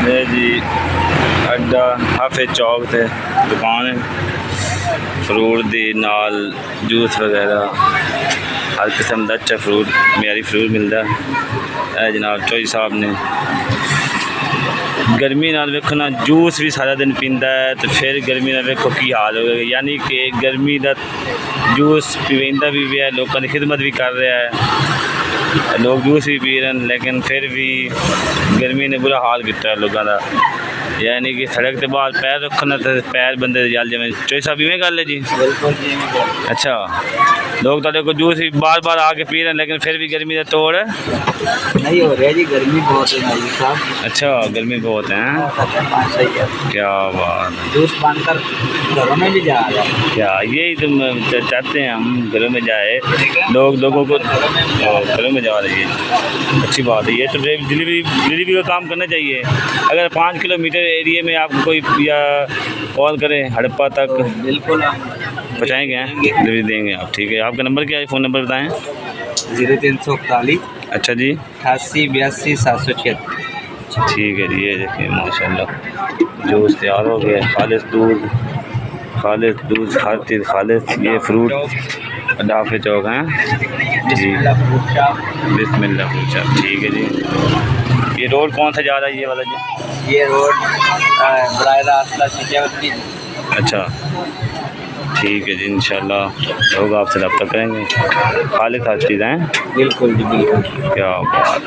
ये जी अड्डा हाफिज चौक ते दुकान है फ्रूट दी नाल जूस वगैरह हर किस्म का अच्छा फ्रूट म्यारी फ्रूट मिलता है जनाब चौधरी साहब ने। गर्मी नाल वेखो ना जूस भी सारा दिन पींदा है तो फिर गर्मी नाल वेखो की हाल होगा, यानी कि गर्मी का जूस पीवेंदा भी है, लोगों की खिदमत भी कर रहा है, लोग जूस भी पी रहे हैं, लेकिन फिर भी गर्मी ने बुरा हाल किया है लोगों का। यानी कि सड़क के बाहर पैर रखना तो पैर बंदे जल जाए। चौधरी साहब इवें गल है जी? अच्छा, लोग तो को जूस भी बार बार आके पी रहे हैं, लेकिन फिर भी गर्मी का तोड़ नहीं हो रहा जी, गर्मी बहुत है भाई साहब। अच्छा, गर्मी बहुत है। क्या बात, जूस बनकर घरों में भी जा रहा है। क्या यही तो चाहते हैं हम, घरों में जाए लोगों को घरों में जा रही है, अच्छी बात है। ये तो डिलीवरी का काम करना चाहिए। अगर 5 किलोमीटर एरिया में आप कोई या कॉल करें हड़प्पा तक, बिल्कुल पहुँचाएँगे, डिलीवरी देंगे आप। ठीक है, आपका नंबर क्या है, फ़ोन नंबर बताएँ। 0341। अच्छा जी, 88 82 776। ठीक है जी। ये देखिए माशाल्लाह जूस तैयार हो गया, खालिश दूध हर चीज़ खालिश। ये फ्रूट अड्डा चौक हैं जी, बिस्मिल्लाह पूछा। ठीक है जी। ये रोड कौन सा जा रहा है ये वाला जी? ये रोड बराह रास्त। अच्छा, ठीक है जी, इंशाल्लाह लोग आपसे रब्ता करेंगे। खालिश हर चीज़ हैं। बिल्कुल जी, बिल्कुल। क्या बात।